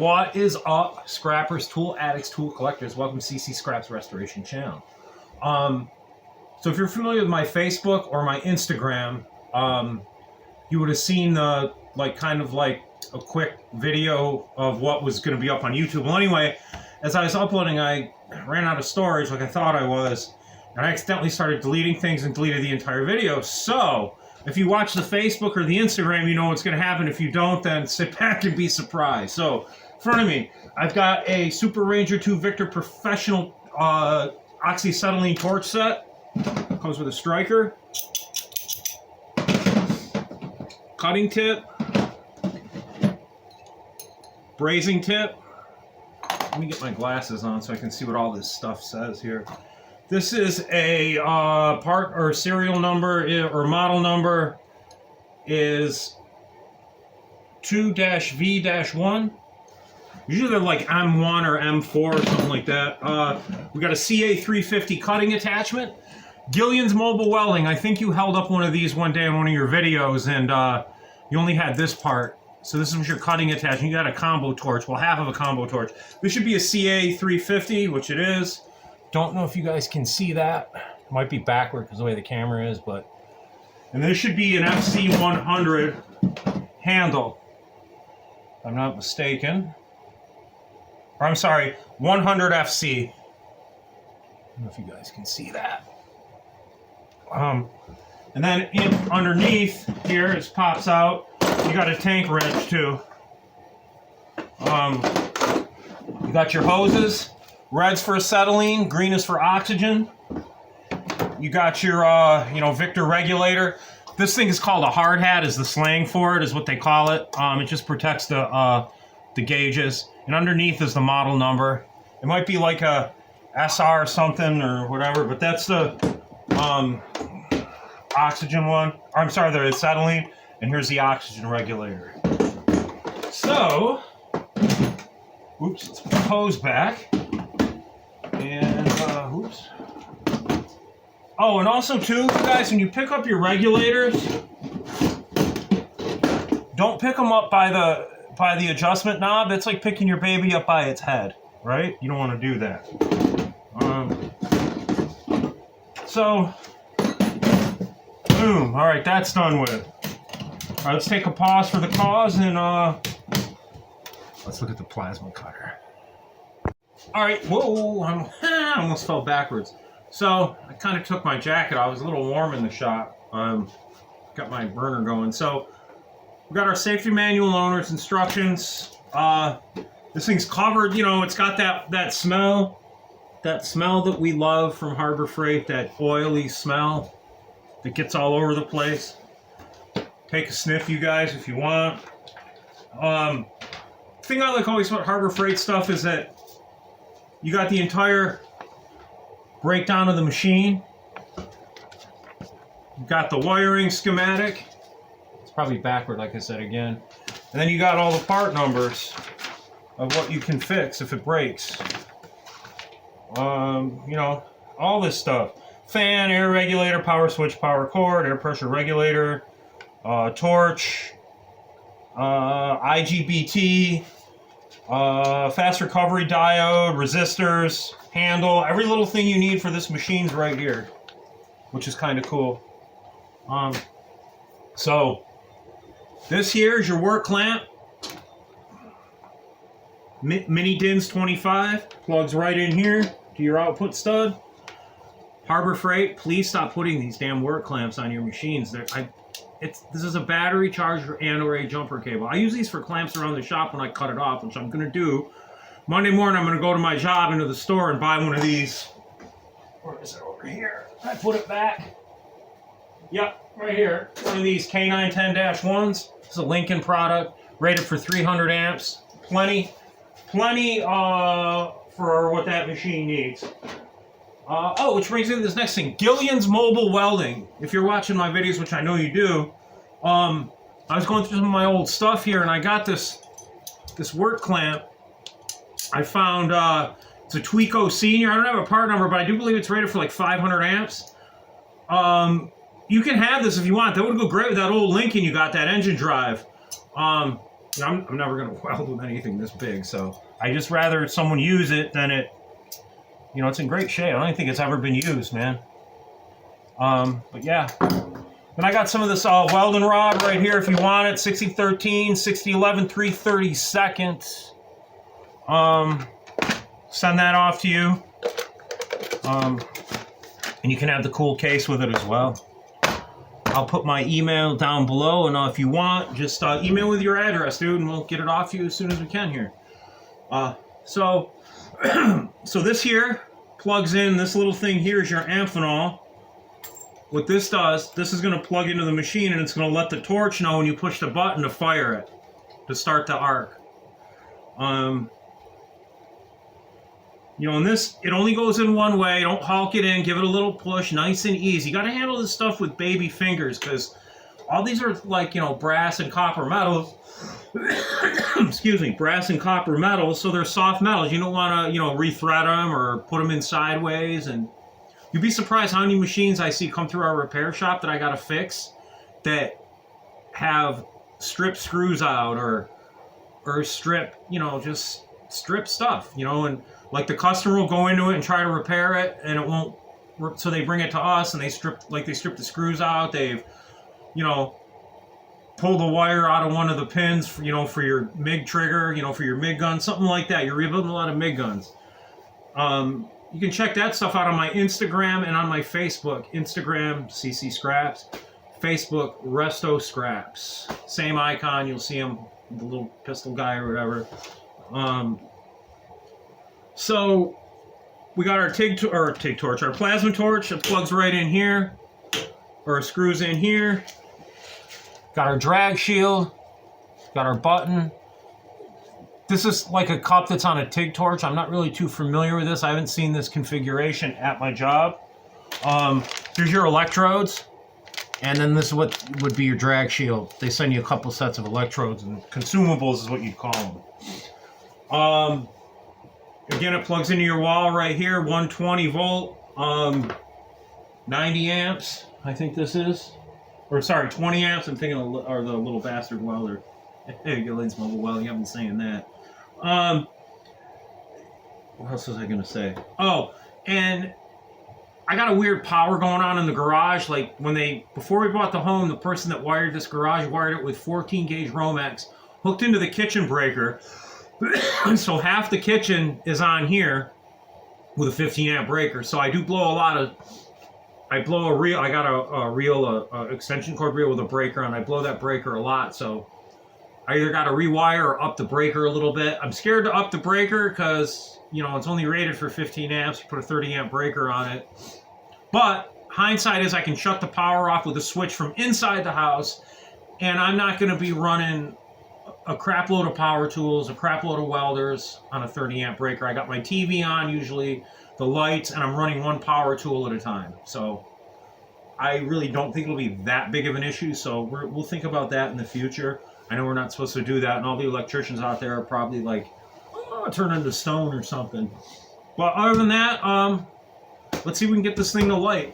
What is up, scrappers, tool addicts, tool collectors? Welcome to Ccscraps Restoration Channel. So if you're familiar with my Facebook or my Instagram, you would have seen kind of a quick video of what was going to be up on YouTube. Well, anyway, as I was uploading, I ran out of storage like I thought I was, and I accidentally started deleting things and deleted the entire video. So if you watch the Facebook or the Instagram, you know what's going to happen. If you don't, then sit back and be surprised. So in front of me, I've got a Super Ranger 2 Victor Professional oxyacetylene torch set. Comes with a striker, cutting tip, brazing tip. Let me get my glasses on so I can see what all this stuff says here. This is a part or serial number or model number is 2-V-1. Usually they're like M1 or M4 or something like that. We got a CA350 cutting attachment. Gillian's Mobile Welding. I think you held up one of these one day in one of your videos, and you only had this part. So this is your cutting attachment. You got a combo torch. Well, half of a combo torch. This should be a CA350, which it is. Don't know if you guys can see that. It might be backward because the way the camera is, but... And this should be an FC100 handle, if I'm not mistaken. Or I'm sorry, 100 FC. I don't know if you guys can see that. And then underneath here, it pops out. You got a tank wrench too. You got your hoses. Red's for acetylene, green is for oxygen. You got your, Victor regulator. This thing is called a hard hat, is the slang for it, is what they call it. It just protects the gauges. And underneath is the model number. It might be like a SR or something or whatever, but that's the oxygen one. Or, I'm sorry, the acetylene. And here's the oxygen regulator. So, oops, let's put the hose back. And, oops. Oh, and also too, guys, when you pick up your regulators, don't pick them up by the adjustment knob. It's like picking your baby up by its head, right? You don't want to do that. So, boom. All right, that's done with. All right, let's take a pause for the cause and let's look at the plasma cutter. All right, whoa, I almost fell backwards. So I kind of took my jacket off. It was a little warm in the shop. Got my burner going. So we got our safety manual and owner's instructions. This thing's covered, it's got that smell that we love from Harbor Freight, that oily smell that gets all over the place. Take a sniff, you guys, if you want. The thing I like always about Harbor Freight stuff is that you got the entire breakdown of the machine. You got the wiring schematic. It's probably backward, like I said again. And then you got all the part numbers of what you can fix if it breaks. All this stuff. Fan, air regulator, power switch, power cord, air pressure regulator, torch, IGBT, fast recovery diode, resistors, handle, every little thing you need for this machine's right here, which is kind of cool. So this here is your work clamp. Mini DINS 25 plugs right in here to your output stud. Harbor Freight, please stop putting these damn work clamps on your machines. This is a battery charger and/or a jumper cable. I use these for clamps around the shop when I cut it off, which I'm going to do. Monday morning, I'm going to go to my job into the store and buy one of these. Where is it? Over here. I put it back. Yep, right here. One of these K910-1s. It's a Lincoln product, rated for 300 amps. Plenty for what that machine needs. Which brings me to this next thing. Gillian's Mobile Welding. If you're watching my videos, which I know you do, I was going through some of my old stuff here, and I got this work clamp. I found it's a Tweco Senior. I don't have a part number, but I do believe it's rated for like 500 amps. You can have this if you want. That would go great with that old Lincoln you got, that engine drive. I'm never going to weld with anything this big, so I just rather someone use it than it, you know, it's in great shape. I don't think it's ever been used, man. But yeah. And I got some of this welding rod right here if you want it. 6013, 6011, 3/32. Send that off to you. And you can have the cool case with it as well. I'll put my email down below, and if you want, just email with your address, dude, and we'll get it off you as soon as we can here. So this here plugs in, this little thing here is your amphenol. What this does, this is going to plug into the machine, and it's going to let the torch know when you push the button to fire it, to start the arc. You know, and this, it only goes in one way. Don't hulk it in. Give it a little push, nice and easy. You got to handle this stuff with baby fingers, because all these are like, you know, brass and copper metals. Excuse me, brass and copper metals, so they're soft metals. You don't want to, you know, rethread them or put them in sideways. And you'd be surprised how many machines I see come through our repair shop that I got to fix that have strip screws out or strip, you know, just strip stuff, you know, and like the customer will go into it and try to repair it, and it won't. So they bring it to us, and they strip the screws out. They've, you know, pulled the wire out of one of the pins, for, you know, for your MIG trigger, you know, for your MIG gun, something like that. You're rebuilding a lot of MIG guns. You can check that stuff out on my Instagram and on my Facebook. Instagram, Ccscraps. Facebook, Ccscraps. Same icon. You'll see him, the little pistol guy or whatever. So we got our torch, our plasma torch. It plugs right in here, or screws in here. Got our drag shield. Got our button. This is like a cup that's on a TIG torch. I'm not really too familiar with this. I haven't seen this configuration at my job. Here's your electrodes, and then this is what would be your drag shield. They send you a couple sets of electrodes, and consumables is what you'd call them. Again, it plugs into your wall right here, 120 volt, 90 amps, I think this is. Or sorry, 20 amps, I'm thinking of the little bastard welder. Gillian's mobile welding, I've been saying that. What else was I going to say? Oh, and I got a weird power going on in the garage. Like, before we bought the home, the person that wired this garage wired it with 14 gauge Romex, hooked into the kitchen breaker. So half the kitchen is on here with a 15 amp breaker. So I do blow a lot of, I got a reel, extension cord reel with a breaker, and I blow that breaker a lot. So I either got to rewire or up the breaker a little bit. I'm scared to up the breaker because, you know, it's only rated for 15 amps. You put a 30 amp breaker on it. But hindsight is I can shut the power off with a switch from inside the house, and I'm not going to be running a crap load of power tools, a crap load of welders on a 30 amp breaker. I got my TV on, usually the lights, and I'm running one power tool at a time. So I really don't think it'll be that big of an issue. So we'll think about that in the future. I know we're not supposed to do that, and all the electricians out there are probably like, oh, turn into stone or something. But other than that, let's see if we can get this thing to light.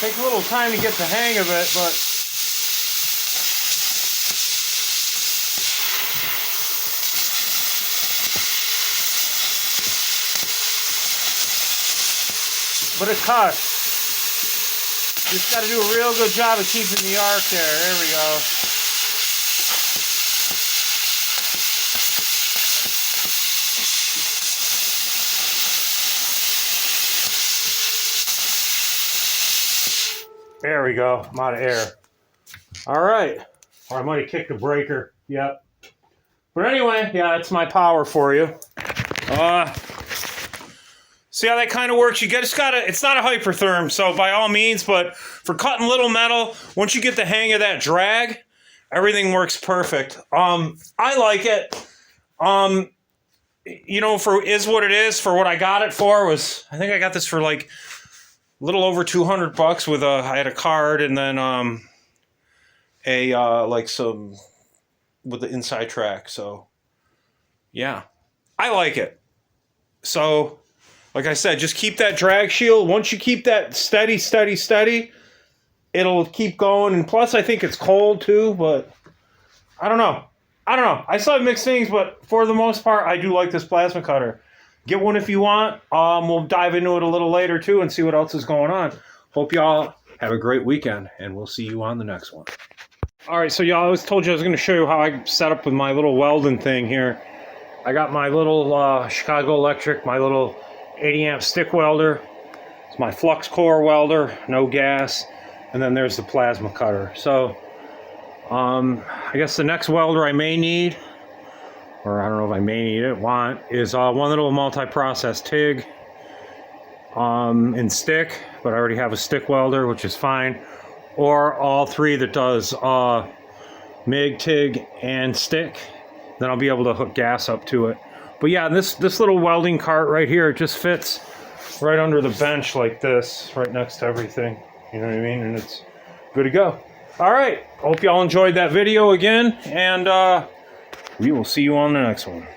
Takes a little time to get the hang of it, but it cuts. Just got to do a real good job of keeping the arc there. There we go. There we go. I'm out of air. All right. Or I might have kicked a breaker. Yep. But anyway, yeah, it's my power for you. See how that kind of works? You just gotta, it's not a Hypertherm, so by all means, but for cutting little metal, once you get the hang of that drag, everything works perfect. I like it. You know, for is what it is, for what I got it for was, I think I got this for like a little over $200 with I had a card and then like some with the inside track. So yeah, I like it. So like I said, just keep that drag shield. Once you keep that steady, it'll keep going. And plus I think it's cold too, but I don't know. I still have mixed things, but for the most part, I do like this plasma cutter. Get one if you want. We'll dive into it a little later too and see what else is going on. Hope y'all have a great weekend, and we'll see you on the next one. All right, so y'all, I told you I was going to show you how I set up with my little welding thing here. I got my little Chicago Electric, my little 80 amp stick welder. It's my flux core welder, no gas, and then there's the plasma cutter. So I guess the next welder I may need, or I don't know if I may need it, is one little multi-process TIG in stick, but I already have a stick welder, which is fine. Or all three that does MIG, TIG, and stick. Then I'll be able to hook gas up to it. But yeah, this little welding cart right here, it just fits right under the bench like this, right next to everything. You know what I mean? And it's good to go. All right, hope y'all enjoyed that video again, and we will see you on the next one.